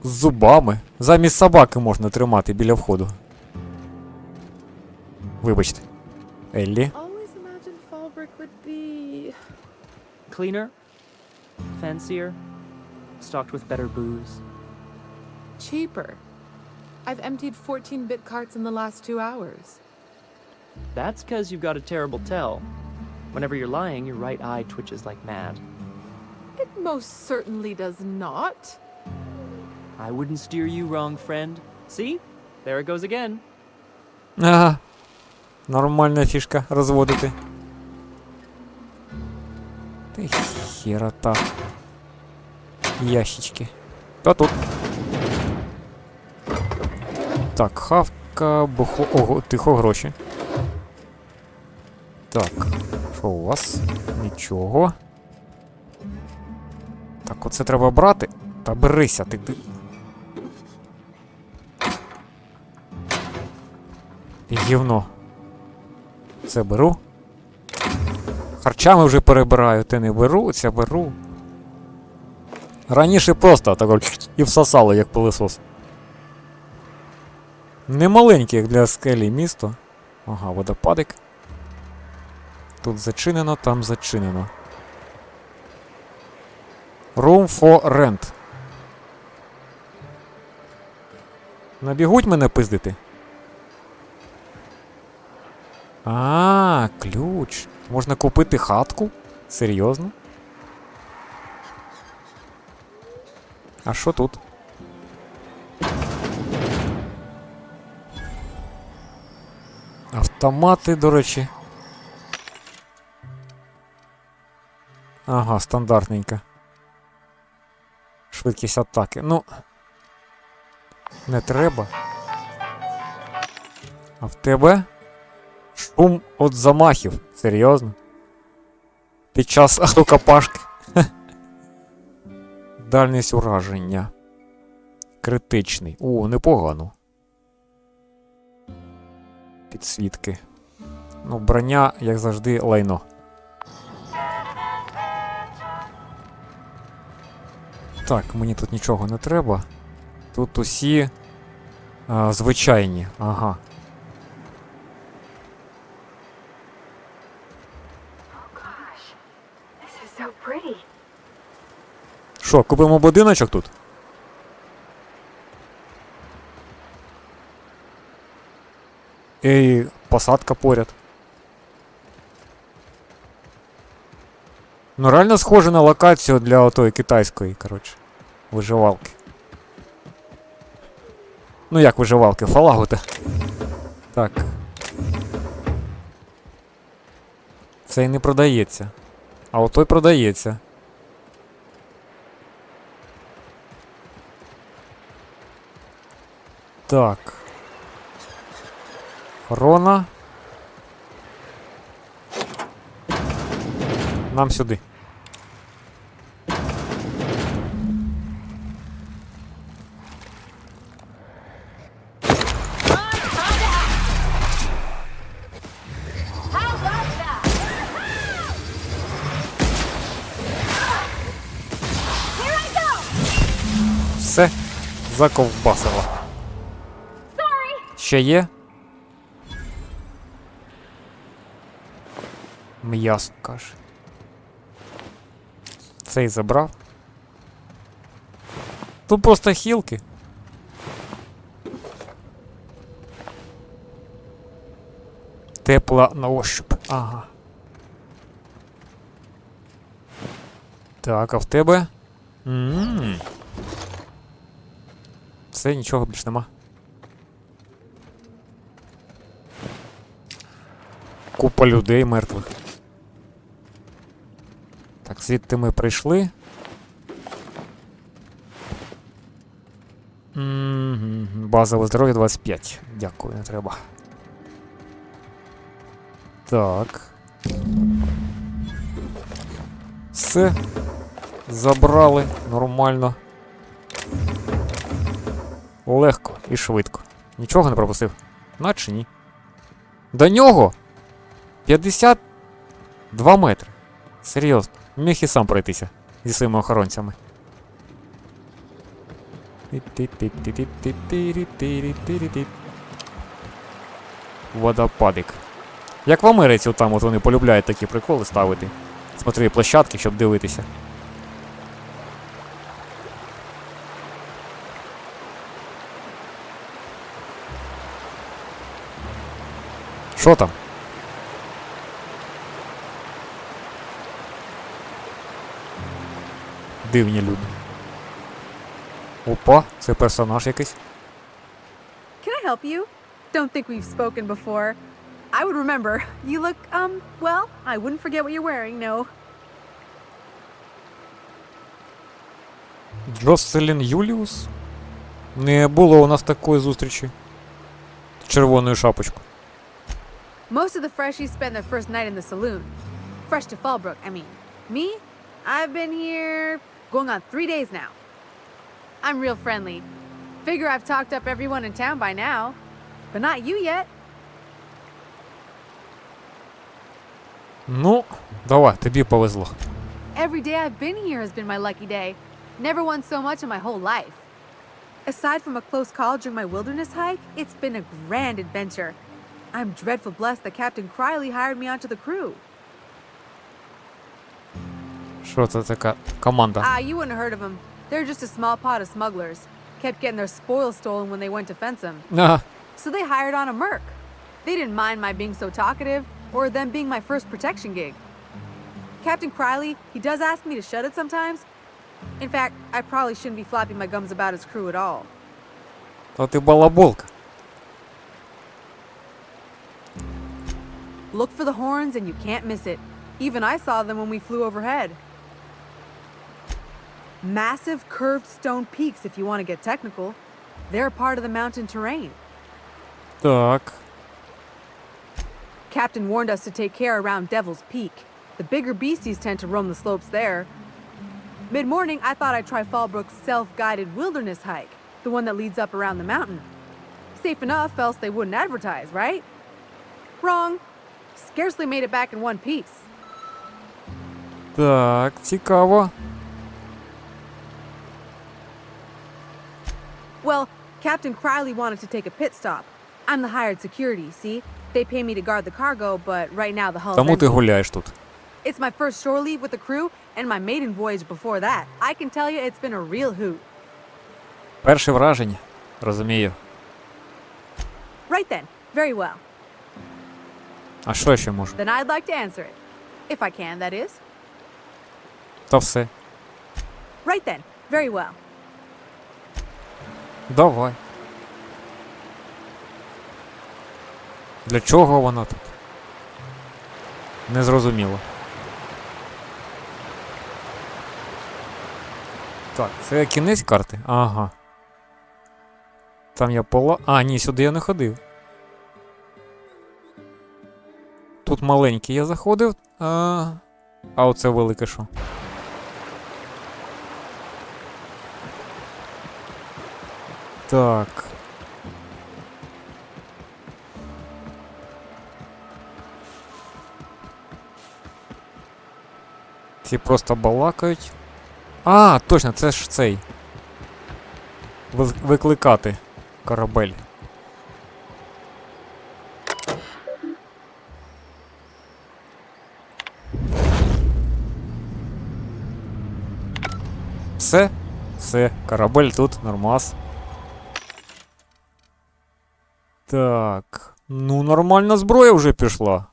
З зубами. Замість собаки можна тримати біля входу. Вибачте. Еллі. Always imagined Fallbrook would be cleaner, fancier, stocked with better booze. Cheaper. I've emptied 14-bit carts in the last 2 hours. That's because you've got a terrible tell. Whenever you're lying, your right eye twitches like mad. It most certainly does not. I wouldn't steer you wrong, friend. See? There it goes again. Ага. Нормальна фішка розводити. Ти херота. Ящички. Та тут. Так, хавка, бухло... Ого, тихо, гроші. Так, що у вас? Нічого. Так, оце треба брати. Та берися, ти. Гівно. Це беру. Харчами вже перебираю, те не беру, це беру. Раніше просто так і всосало, як пилисос. Немаленьке, як для скелі місто. Ага, водопадик. Тут зачинено, там зачинено. Room for rent. Набігуть мене пиздити? А, ключ. Можна купити хатку? Серйозно? А що тут? Автомати, до речі. Ага, стандартненько. Швидкість атаки. Ну. Не треба. А в тебе? Шум від замахів. Серйозно? Під час рукопашки. Дальність ураження. Критичний. О, непогано. Підсвітки. Ну, броня, як завжди, лайно. Так, мені тут нічого не треба. Тут усі звичайні. Ага. So pretty. Що, купимо будиночок тут? І посадка поряд. Ну, реально схоже на локацію для отої китайської, коротше, виживалки. Ну як виживалки, фалагута. Так. Цей не продається. А отой продається. Так. Рона. Нам сюди. Все, заковбасило. Ще є? М'ясо, каже. Цей забрав. Тут просто хілки. Тепла на ощуп. Ага. Так, а в тебе? Все, нічого більш нема. Купа людей мертвих. Так, звідти ми прийшли. Базове здоров'я 25. Дякую, не треба. Так. Все. Забрали. Нормально. Легко і швидко. Нічого не пропустив? Наче ні. До нього 52 метри. Серйозно. Міг і сам пройтися зі своїми охоронцями. Водопадик. Як в Америці там от вони полюбляють такі приколи ставити. Смотри, площадки, щоб дивитися. Що там? Дивні люди. Опа, це персонаж якийсь. Can I help you? Don't think we've spoken before. I would remember. You look, well, I wouldn't forget what you're wearing, no. Джоселін Юліус? Не було у нас такої зустрічі. Червоною шапочку. Most of the freshies spend their first night in the saloon. Fresh to Fallbrook, I mean. Me? I've been here going on 3 days now. I'm real friendly. Figure I've talked up everyone in town by now. But not you yet. Ну, давай, тобі повезло. Every day I've been here has been my lucky day. Never won so much in my whole life. Aside from a close call during my wilderness hike, it's been a grand adventure. I'm dreadful blessed that Captain Criley hired me onto the crew. Що це така команда? You wouldn't have heard of them. They're just a small pot of smugglers. Kept getting their spoils stolen when they went to fence them. Ага. So they hired on a merc. They didn't mind my being so talkative, or them being my first protection gig. Captain Criley, he does ask me to shut it sometimes. In fact, I probably shouldn't be flapping my gums about his crew at all. То ти балаболка. Look for the horns and you can't miss it. Even I saw them when we flew overhead. Massive curved stone peaks if you want to get technical. They're a part of the mountain terrain. Так. Captain warned us to take care around Devil's Peak. The bigger beasties tend to roam the slopes there. Mid-morning, I thought I'd try Fallbrook's self-guided wilderness hike. The one that leads up around the mountain. Safe enough, else they wouldn't advertise, right? Wrong. Scarcely made it back in one piece. Так, цікаво. Well, Captain Crowley wanted to take a pit stop. I'm the hired security, see? They pay me to guard the cargo, but right now the hull's Тому ти empty. гуляєш тут. It's my first shore leave with the crew, and my maiden voyage before that. I can tell you it's been a real hoot. Перше враження. Розумію. Right then. Very well. А що я ще можу? Then I'd like to answer it. If I can, that is. Та все. Right then. Very well. Давай. Для чого вона тут? Незрозуміло. Так, це кінець карти? Ага. Там я А, ні, сюди я не ходив. Тут маленький я заходив, а оце велике що? Так. Ці просто балакають. А, точно, це ж цей. Викликати корабель. Все, корабель тут, нормас. Так, ну нормальна зброя вже пішла.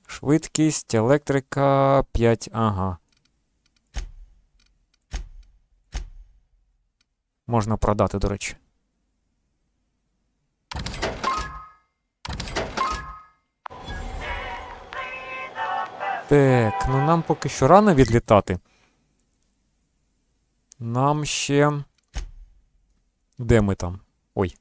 Швидкість, електрика, 5, ага. Можна продати, до речі. Так, ну нам поки що рано відлітати. Нам ще... Де ми там? Ой.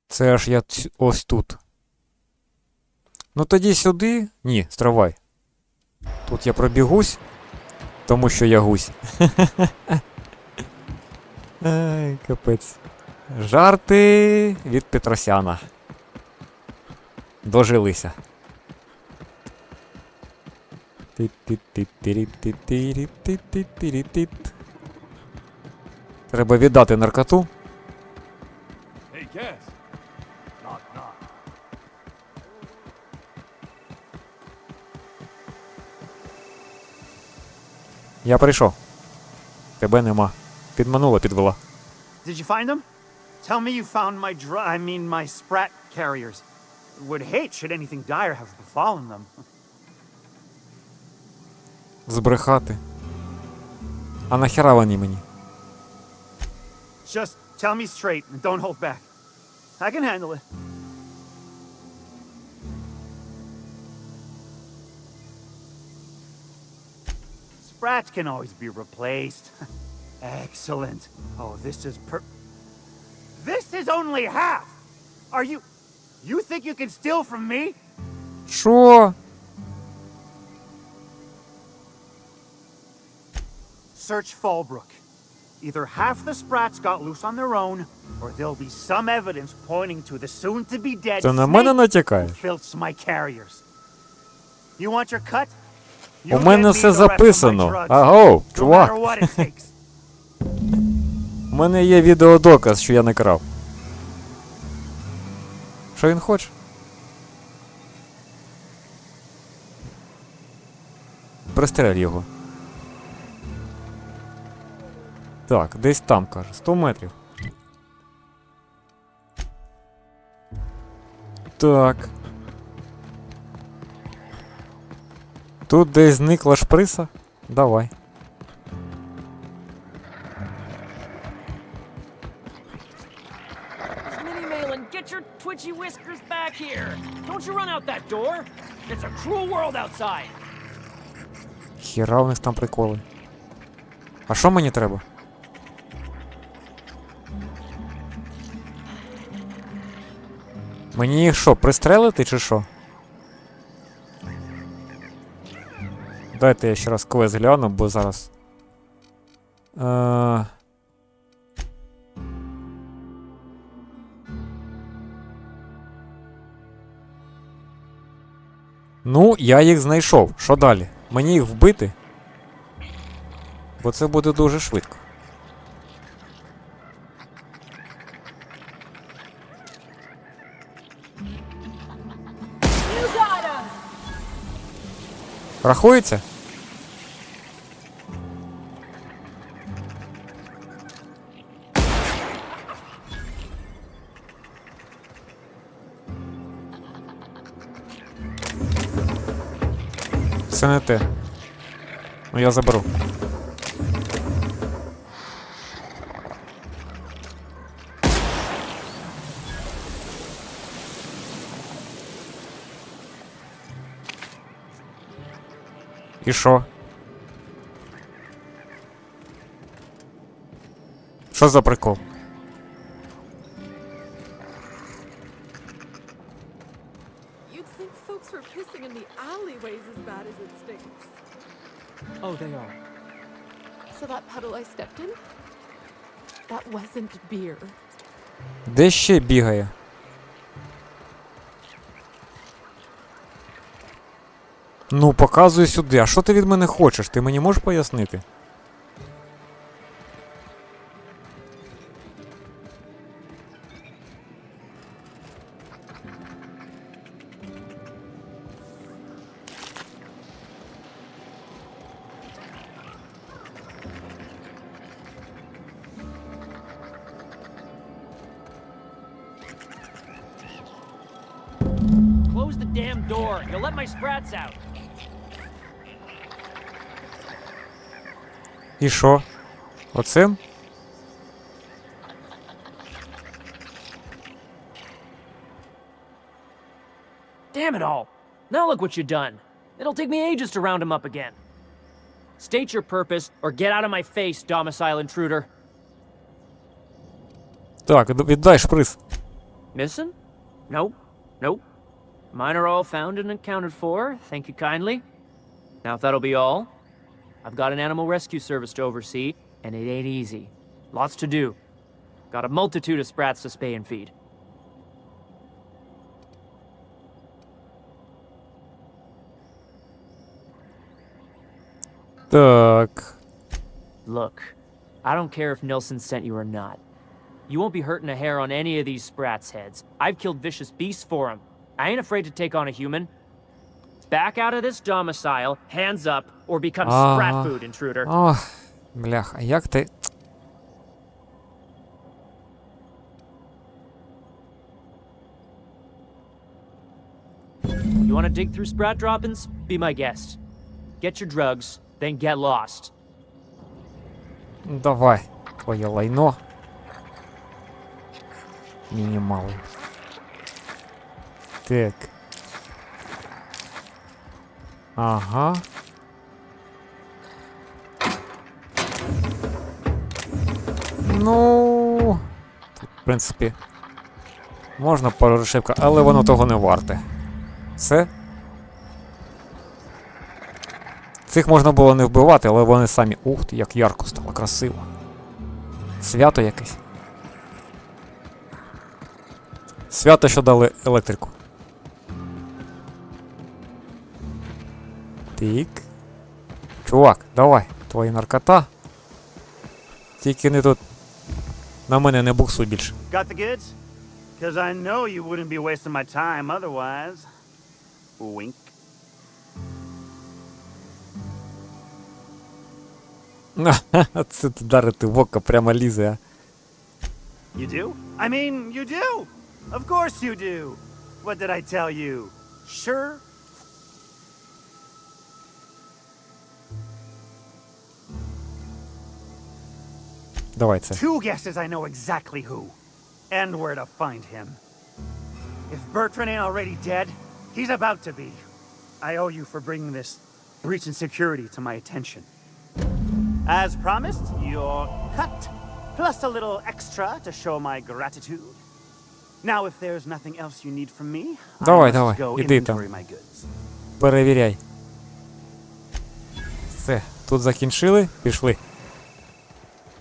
Це аж я ось тут. Ну тоді сюди... Ні, стривай. Тут я пробігусь, тому що я гусь. Ай, капець. Жарти від Петросяна. Дожилися. Треба віддати наркоту. Hey, Cass. Knock, knock. Я прийшов. Тебе нема. Підманула, підвела. Did you find them? Tell me you found my sprat carriers. Would hate should anything dire have befallen them. Збрехати. А нахера вони мені? Just tell me straight and don't hold back. I can handle it. Sprats can always be replaced. Excellent. Oh, this is only half! Are you think you can steal from me? Що? Search Fallbrook. Either half the Sprats got loose on their own, or there'll be some evidence pointing to the soon-to-be-dead Це на мене snake натякає? who filched my carriers. You want your cut? У мене все записано. Аго, чувак. У мене є відеодоказ, що я не крав. Що він хоче? Пристрель його. Так, десь там, каже. 100 метрів. Так. Тут десь зникла шприса? Давай. Get your twitchy whiskers back here! Don't you run out that door! It's a cruel world outside! Хіра у них там приколи. А що мені треба? Мені їх що, пристрелити чи що? Дайте я ще раз квест гляну, бо зараз... Ну, я їх знайшов. Що далі? Мені їх вбити? Бо це буде дуже швидко. Рахується? Це не те. Ну я заберу. І що? Що за прикол? You'd think folks were pissing in the alleyways as bad as it stinks. Oh, they are. So that puddle I stepped in? That wasn't beer. Де ще бігає? Ну, показуй сюди. А що ти від мене хочеш? Ти мені можеш пояснити? Close the damn door. You'll let my sprats out. І що? Оцим? Damn it all. Now look what you've done. It'll take me ages to round him up again. State your purpose or get out of my face, domicile intruder. Так, віддай шприц. Missing? Nope. Nope. Mine are all found and accounted for. Thank you kindly. Now, if that'll be all, I've got an animal rescue service to oversee, and it ain't easy. Lots to do. Got a multitude of sprats to spay and feed. Так. Look, I don't care if Nilsson sent you or not. You won't be hurting a hair on any of these sprats' heads. I've killed vicious beasts for them. I ain't afraid to take on a human. Back out of this domicile, hands up, or become sprat food, intruder. Ох, бляха, як ти... You want to dig through sprat droppings? Be my guest. Get your drugs, then get lost. Давай, твоє лайно. Мінімал. Так. Ага. Ну, тут, в принципі, можна пару решивка, але воно того не варте. Все. Цих можна було не вбивати, але вони самі... Ух ти, як ярко стало, красиво. Свято якесь. Свято, що дали електрику. Так. Чувак, давай, твої наркота. Тільки не тут. На мене не буксуй більше. Got the goods? Because I know you wouldn't be wasting my time otherwise. Wink. Це вдарити в око прямо лізе, а. You do? I mean, you do! Of course you do! What did I tell you? Sure? Давай це. Two guesses I know exactly who. And where to find him. If Bertrand ain't already dead, he's about to be. I owe you for bringing this breach in security to my attention. As promised, you're cut, plus a little extra to show my gratitude. Now, if there's nothing else you need from me, I Давай, must давай, go іди там. inventory my goods. Перевіряй. Все, тут закінчили, пішли.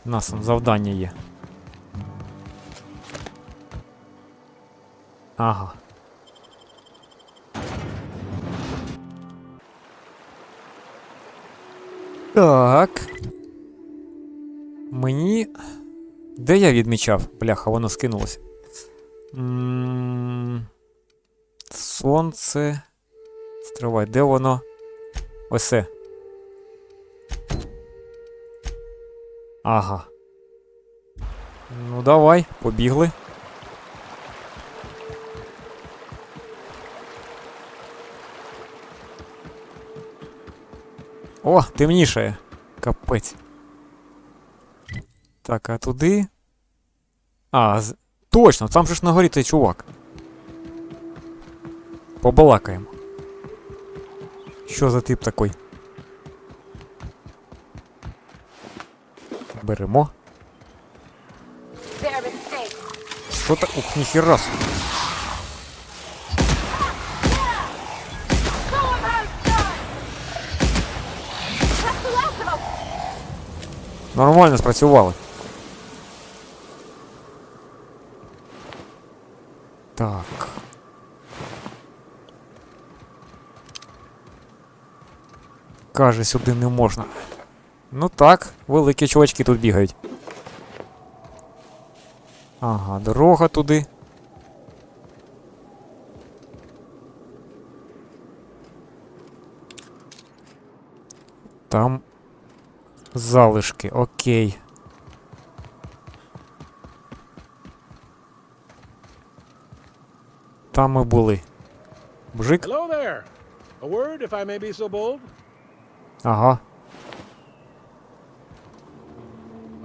У нас там завдання є. Ага. Так. Мені... Де я відмічав? Бляха, воно скинулося. Сонце. Стривай, де воно? Ось це. Ага. Ну давай, побігли. О, темнішає. Капець. Так, а туди. А, точно, там же ж на горі цей чувак. Побалакаємо. Що за тип такий? Беремо. Що так? Ух, ніхіра. Нормально спрацювали. Так. Каже, сюди не можна. Ну так, великі чувачки тут бігають. Ага, дорога туди. Там залишки, окей. Там ми були. Бжик. Hello there. A word, if I may be so bold? Ага.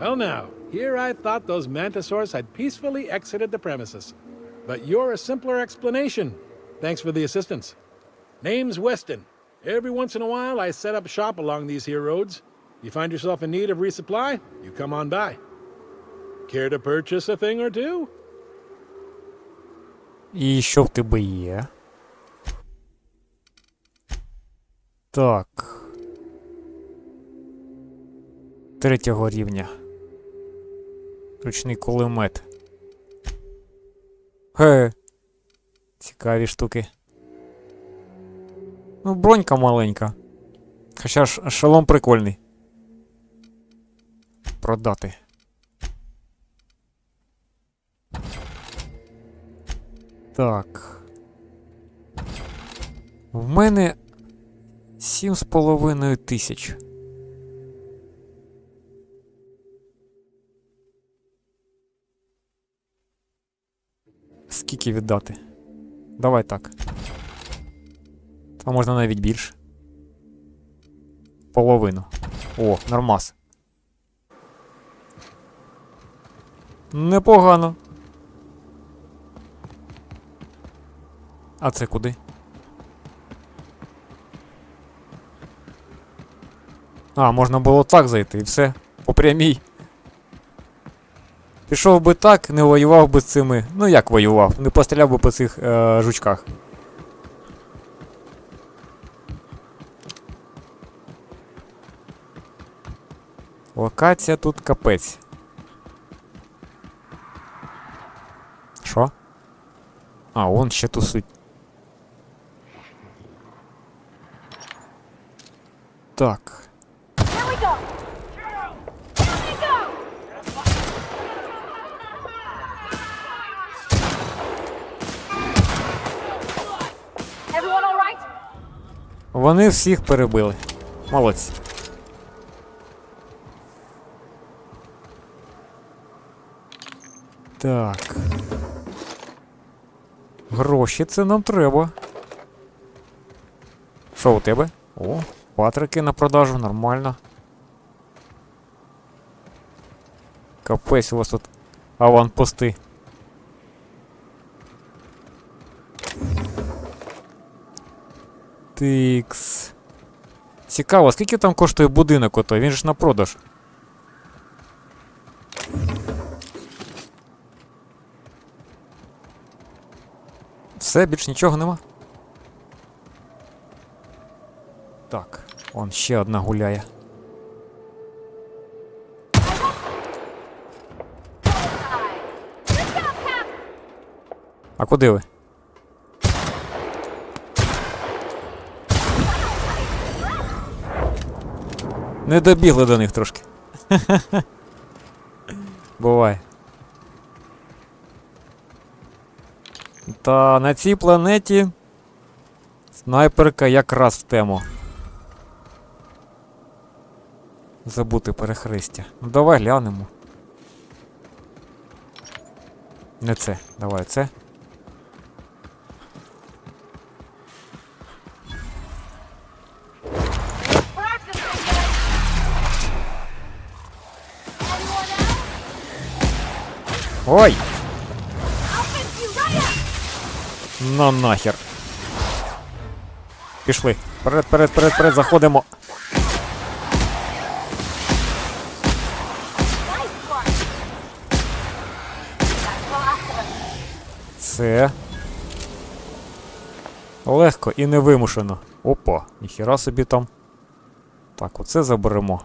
Well now, here I thought those mantisaurs had peacefully exited the premises. But you're a simpler explanation. Thanks for the assistance. Name's Weston. Every once in a while I set up shop along these here roads. You find yourself in need of resupply, you come on by. Care to purchase a thing or two? І що в тебе є? Так. 3-го рівня. Ручний кулемет. Цікаві штуки. Ну, бронька маленька. Хоча ж шолом прикольний. Продати. Так. В мене 7,5 тисяч. Скільки віддати? Давай так. А можна навіть більше. Половину. О, нормас. Непогано. А це куди? А, можна було так зайти і все. По прямій. Пішов би так, не воював би з цими... Ну як воював? Не постріляв би по цих жучках. Локація тут капець. Що? А, вон ще тусуть. Так. Вони всіх перебили. Молодці. Так. Гроші це нам треба. Що у тебе? О, патрики на продажу, нормально. Капець у вас тут аванпости. Тикс. Цікаво, скільки там коштує будинок ото? Він ж на продаж. Все, більш нічого нема. Так. Он ще одна гуляє. А куди ви? Не добігли до них трошки. Буває. Та на цій планеті снайперка якраз в тему. Забути перехрестя. Ну давай глянемо. Не це. Давай це. Ой! На нахер. Пішли. Вперед, заходимо. Це легко і невимушено. Опа, ніхіра собі там. Так, оце заберемо.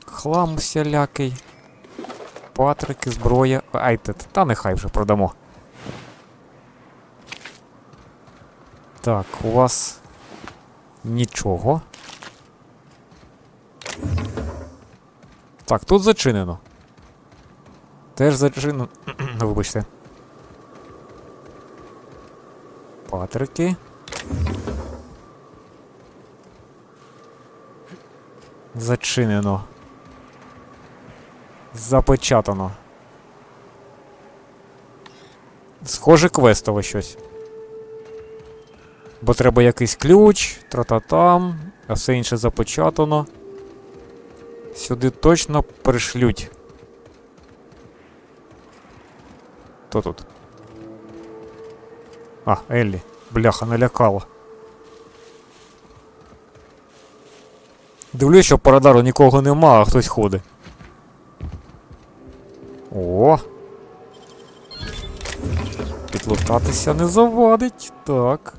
Хлам усялякий. Патрики, зброя. Ай, та нехай вже продамо. Так, у вас нічого. Так, тут зачинено. Теж зачинено. Вибачте. Патрики. Зачинено. Запечатано. Схоже, квестове щось. Бо треба якийсь ключ, тра-та-там, а все інше запечатано. Сюди точно пришлють. Хто тут? А, Еллі. Бляха, налякала. Дивлюсь, що по радару нікого нема, а хтось ходить. О! Підлутатися не завадить. Так.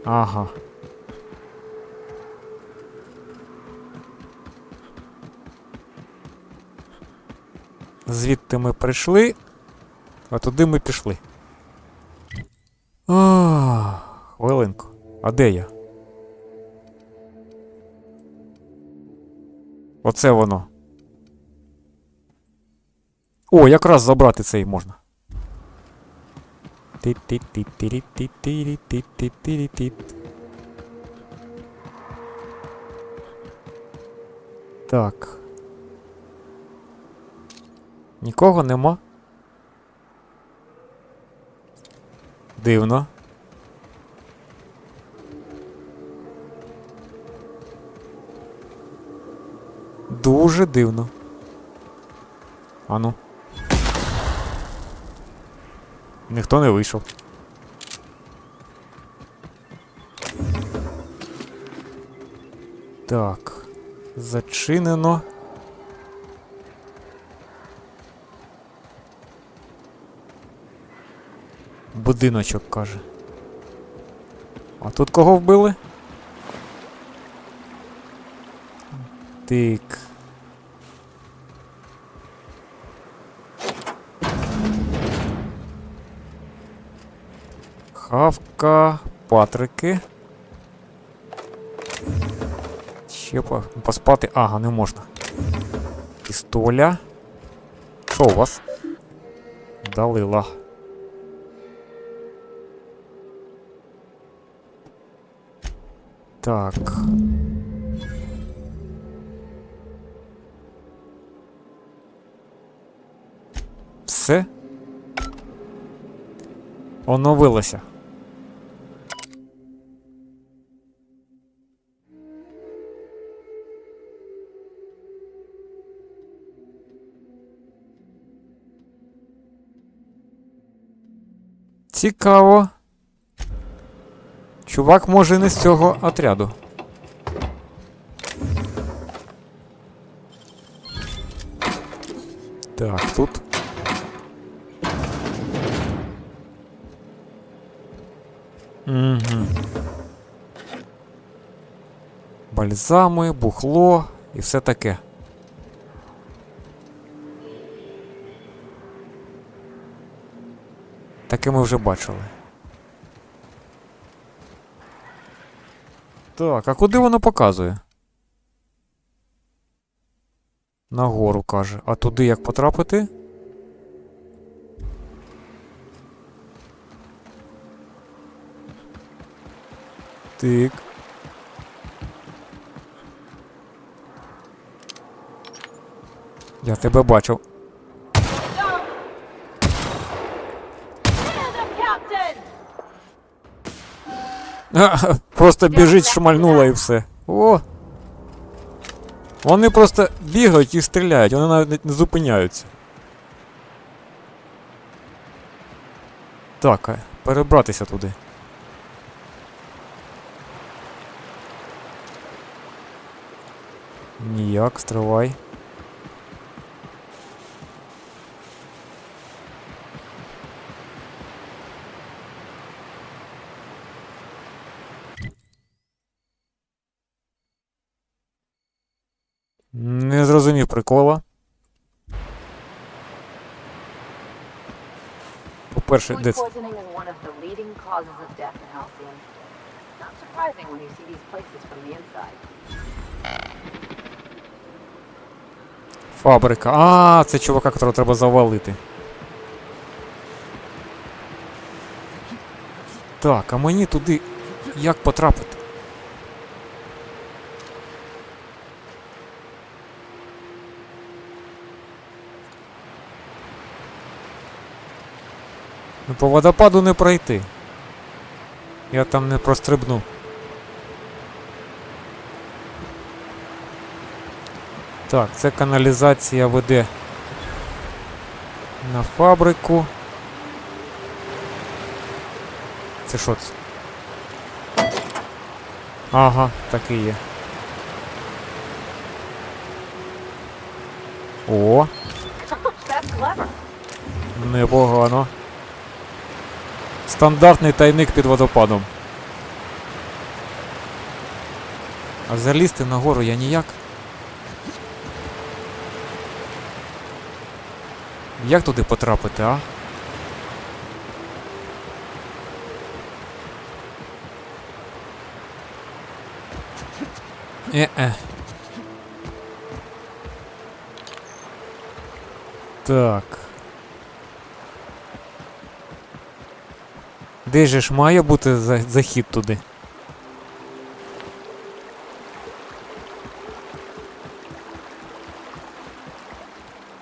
Ага. Звідти ми прийшли, а туди ми пішли. Хвилинку. А де я? Оце воно. О, якраз забрати цей можна. Так. Нікого нема. Дивно. Дуже дивно. Ану. Ніхто не вийшов. Так. Зачинено. Будиночок, каже. А тут кого вбили? Тик. Хавка, патрики. Ще поспати. Ага, не можна. Пістоля. Що у вас? Далила. Так. Все? Оновилося. Цікаво. Чувак може не з цього отряду. Так, тут. Угу. Бальзами, бухло і все таке. Таке ми вже бачили. Так, а куди воно показує? Нагору, каже. А туди як потрапити? Так. Я тебе бачив. Просто біжить, шмальнула і все. О! Вони просто бігають і стріляють, вони навіть не зупиняються. Так, перебратися туди. Ніяк, стривай. Не зрозумів прикола. По-перше, Food де це? poisoning is one of the leading causes of death in Halcyon. Not surprising when you see these places from the inside. Фабрика. А, це чувака, якого треба завалити. Так, а мені туди як потрапити? Ну, по водопаду не пройти. Я там не прострибну. Так, це каналізація веде на фабрику. Це що це? Ага, так і є. О! That's clever. Непогано. Стандартний тайник під водопадом. А залізти нагору я ніяк. Як туди потрапити, а? Так. Де же ж має бути захід туди?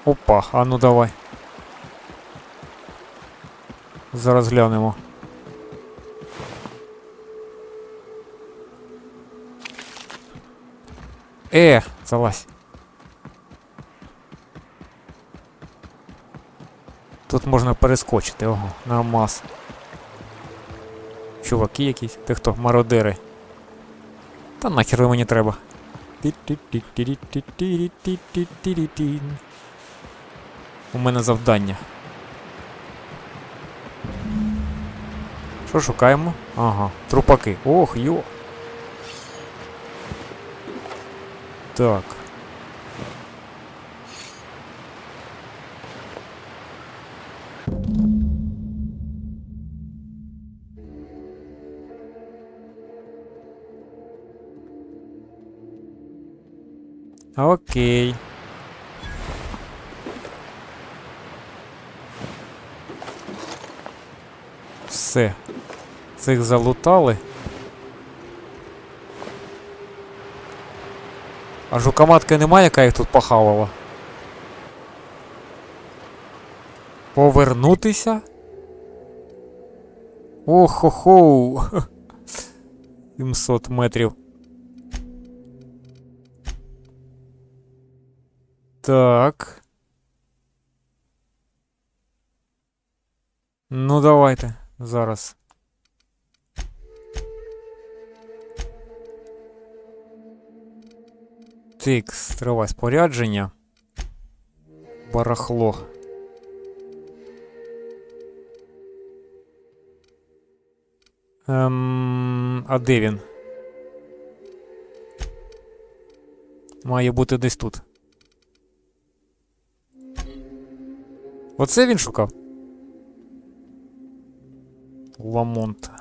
Опа, а ну давай. Зараз глянемо. Залазь. Тут можна перескочити, ого, нормас. Чуваки якісь, ти хто, мародери. Та нахер ви мені треба. У мене завдання. Що шукаємо? Ага, трупаки. Ох, йо. Так. Окей. Все. Цих залутали. А жукоматки немає, яка їх тут похавала? Повернутися? Ох-хо-хо! 700 метрів. Так. Ну давайте. Зараз. Так, стривай спорядження. Барахло. А де він? Має бути десь тут. Оце він шукав? Ламонт.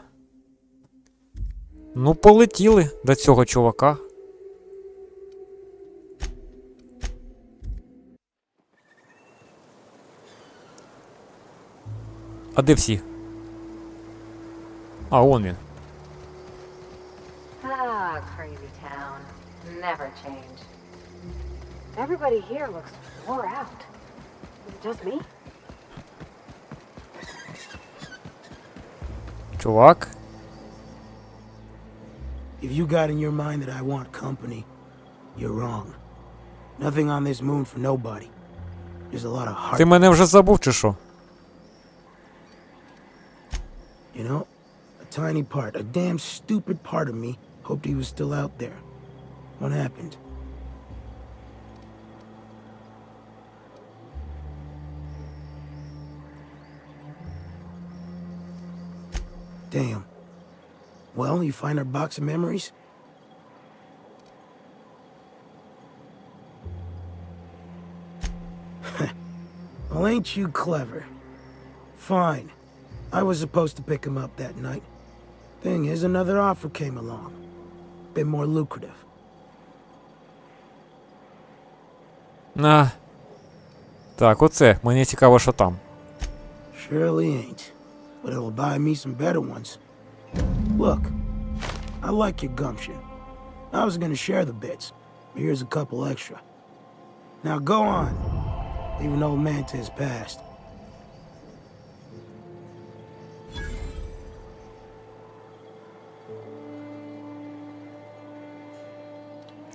Ну, полетіли до цього чувака. А де всі? А, он він. Ah, crazy town. Never change. Everybody here looks wore out. Is it just me? Чувак. If you got in your mind that I want company, you're wrong. Nothing on this moon for nobody. There's a lot of heart. Ти мене вже забув, чи що? You know, a tiny part, a damn stupid part of me hoped he was still out there. What happened? Damn. Well, you find our box of memories? Well, ain't you clever? Fine. I was supposed to pick him up that night. Thing is, another offer came along. Bit more lucrative. На. Так, оце. Мені цікаво, що там. Surely ain't. But it'll buy me some better ones. Look, I like your gumption. I was gonna share the bits, but here's a couple extra. Now go on. Leave an old man to his past.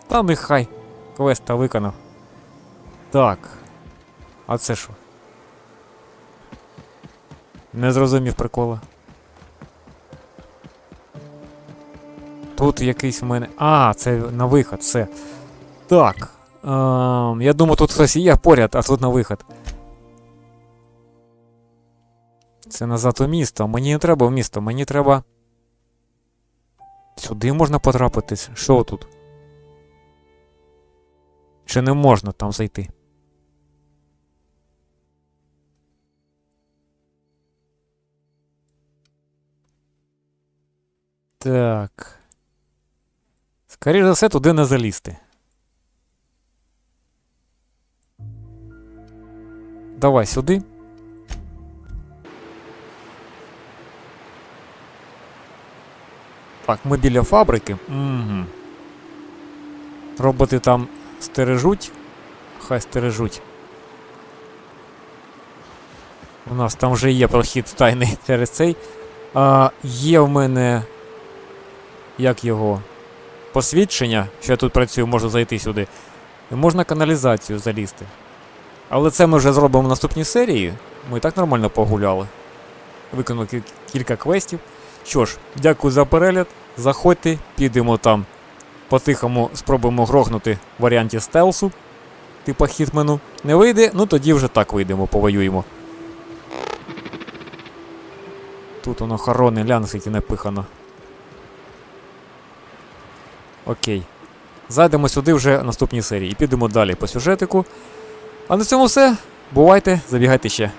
Та нехай. Квеста виконав. Так. А це що? Не зрозумів прикола. Тут якийсь в мене... А, це на виход, все. Так. Я думаю, тут хтось є поряд, а тут на виход. Це назад у місто. Мені не треба в місто, мені треба... Сюди можна потрапити? Що тут? Чи не можна там зайти? Так. Скоріше за все, туди не залізти. Давай сюди. Так, ми біля фабрики. Угу. Роботи там стережуть. Хай стережуть. У нас там вже є прохід тайний через цей. Є в мене... Як його? Посвідчення, що я тут працюю, можу зайти сюди. І можна каналізацію залізти. Але це ми вже зробимо в наступній серії. Ми і так нормально погуляли. Виконали кілька квестів. Що ж, дякую за перегляд. Заходьте, підемо там. По-тихому спробуємо грохнути в варіанті стелсу. Типа Хітмену. Не вийде, ну тоді вже так вийдемо, повоюємо. Тут воно хорони, гляну, скільки напихано. Окей. Зайдемо сюди вже в наступній серії і підемо далі по сюжетику. А на цьому все. Бувайте, забігайте ще.